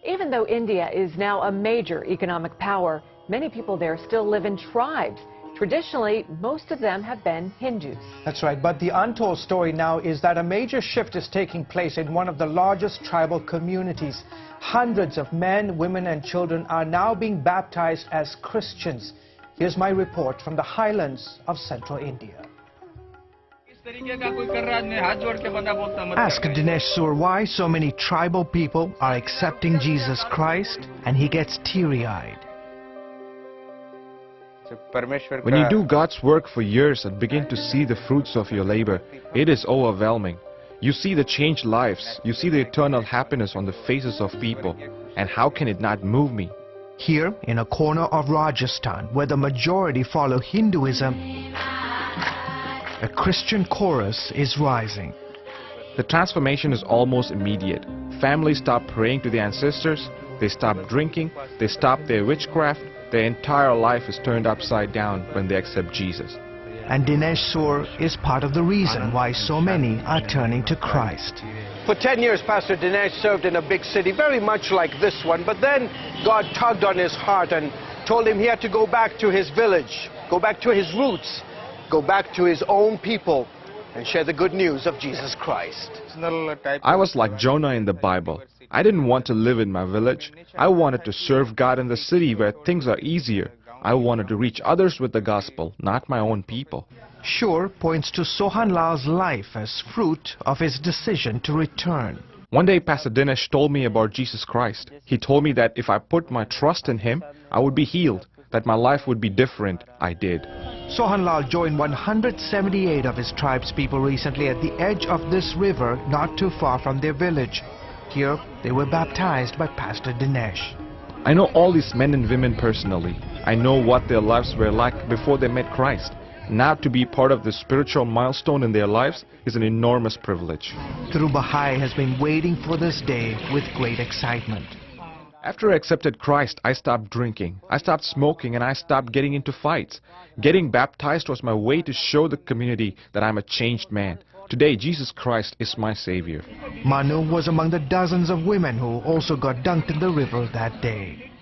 Even though India is now a major economic power, many people there still live in tribes. Traditionally, most of them have been Hindus. That's right, but the untold story now is that a major shift is taking place in one of the largest tribal communities. Hundreds of men, women and children are now being baptized as Christians. Here's my report from the highlands of central India. Ask Dinesh Sur why so many tribal people are accepting Jesus Christ, and he gets teary-eyed. When you do God's work for years and begin to see the fruits of your labor, it is overwhelming. You see the changed lives, you see the eternal happiness on the faces of people, and how can it not move me? Here, in a corner of Rajasthan, where the majority follow Hinduism, a Christian chorus is rising. The transformation is almost immediate. Families stop praying to their ancestors, they stop drinking, they stop their witchcraft. Their entire life is turned upside down when they accept Jesus. And Dinesh Sur is part of the reason why so many are turning to Christ. For 10 years, Pastor Dinesh served in a big city, very much like this one. But then God tugged on his heart and told him he had to go back to his village, go back to his roots, go back to his own people and share the good news of Jesus Christ. I was like Jonah in the Bible. I didn't want to live in my village. I wanted to serve God in the city where things are easier. I wanted to reach others with the gospel, not my own people. Shur points to Sohan Lal's life as fruit of his decision to return. One day Pastor Dinesh told me about Jesus Christ. He told me that if I put my trust in him, I would be healed, that my life would be different. I did. Sohan Lal joined 178 of his tribe's people recently at the edge of this river, not too far from their village. Here, they were baptized by Pastor Dinesh. I know all these men and women personally. I know what their lives were like before they met Christ. Now to be part of this spiritual milestone in their lives is an enormous privilege. Bahai has been waiting for this day with great excitement. After I accepted Christ, I stopped drinking, I stopped smoking, and I stopped getting into fights. Getting baptized was my way to show the community that I'm a changed man. Today, Jesus Christ is my Savior. Manu was among the dozens of women who also got dunked in the river that day.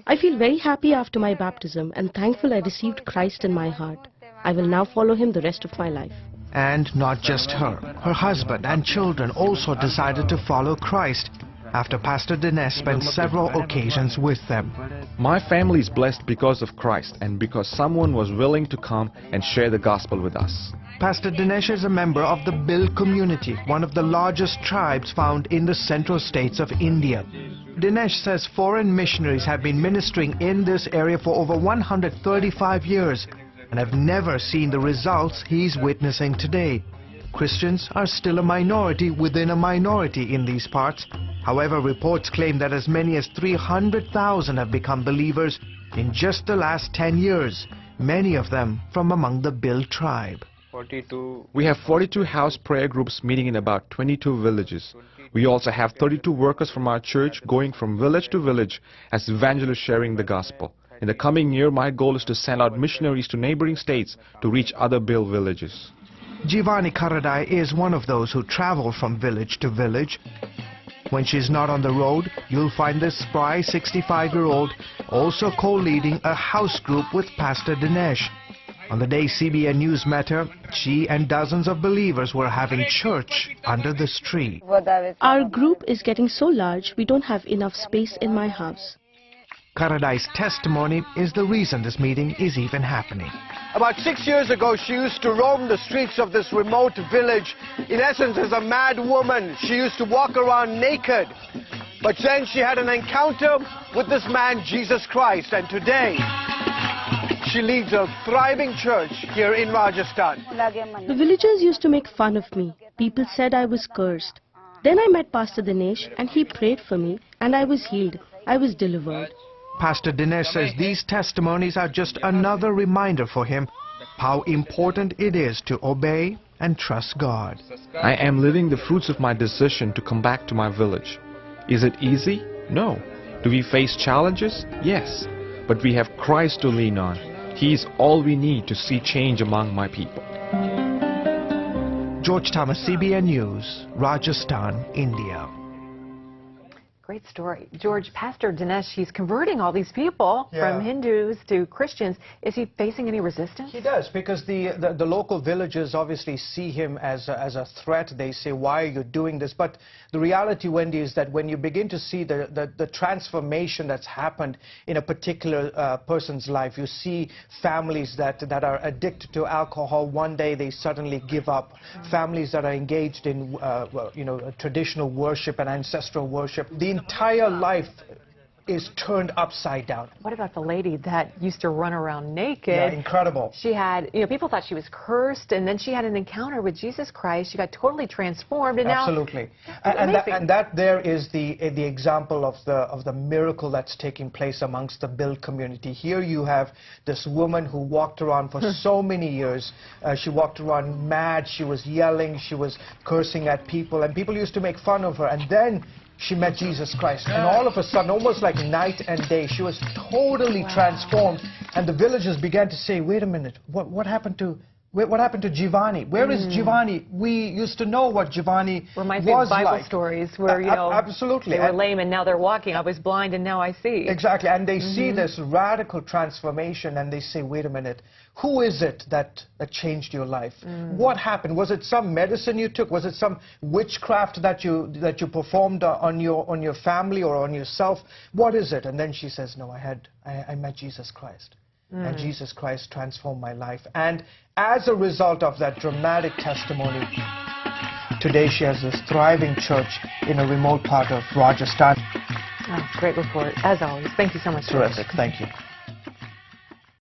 I feel very happy after my baptism and thankful I received Christ in my heart. I will now follow him the rest of my life. And not just her. Her husband and children also decided to follow Christ after Pastor Dinesh spent several occasions with them. My family is blessed because of Christ and because someone was willing to come and share the gospel with us. Pastor Dinesh is a member of the Bill community, one of the largest tribes found in the central states of India. Dinesh says foreign missionaries have been ministering in this area for over 135 years and have never seen the results he's witnessing today. Christians are still a minority within a minority in these parts. However, reports claim that as many as 300,000 have become believers in just the last 10 years, many of them from among the Bill tribe. We have 42 house prayer groups meeting in about 22 villages. We also have 32 workers from our church going from village to village as evangelists sharing the gospel. In the coming year, my goal is to send out missionaries to neighboring states to reach other Bill villages. Jivani Karadai is one of those who travel from village to village. When she's not on the road, you'll find this spry 65-year-old also co-leading a house group with Pastor Dinesh. On the day CBN News met her, she and dozens of believers were having church under this tree. Our group is getting so large, we don't have enough space in my house. Karadai's testimony is the reason this meeting is even happening. About 6 years ago, she used to roam the streets of this remote village. In essence, as a mad woman, she used to walk around naked. But then she had an encounter with this man, Jesus Christ, and today she leads a thriving church here in Rajasthan. The villagers used to make fun of me. People said I was cursed. Then I met Pastor Dinesh and he prayed for me and I was healed. I was delivered. Pastor Dinesh says these testimonies are just another reminder for him how important it is to obey and trust God. I am living the fruits of my decision to come back to my village. Is it easy? No. Do we face challenges? Yes. But we have Christ to lean on. He is all we need to see change among my people. George Thomas, CBN News, Rajasthan, India. Great story. George, Pastor Dinesh, he's converting all these people from Hindus to Christians. Is he facing any resistance? He does, because the local villagers obviously see him as a threat. They say, why are you doing this? But the reality, Wendy, is that when you begin to see the transformation that's happened in a particular person's life, you see families that are addicted to alcohol. One day they suddenly give up. Families that are engaged in traditional worship and ancestral worship. The entire life is turned upside down. What about the lady that used to run around naked? Yeah, incredible. She had, people thought she was cursed, and then she had an encounter with Jesus Christ. She got totally transformed, and absolutely. now... And that there is the example of the miracle that's taking place amongst the Bill community. Here you have this woman who walked around for so many years. She walked around mad. She was yelling. She was cursing at people, and people used to make fun of her. And then she met Jesus Christ, and all of a sudden, almost like night and day, she was totally transformed. And the villagers began to say, wait a minute, what happened to Jivani? Where is Jivani? We used to know what Jivani Reminds me of Bible like. Stories where, absolutely. They were lame and now they're walking. I was blind and now I see. Exactly, and they see this radical transformation, and they say, wait a minute, who is it that changed your life? What happened? Was it some medicine you took? Was it some witchcraft that you performed on your family or on yourself? What is it? And then she says, no, I met Jesus Christ. And Jesus Christ transformed my life. And as a result of that dramatic testimony, today she has this thriving church in a remote part of Rajasthan. Oh, great report, as always. Thank you so much. Terrific. Thank you.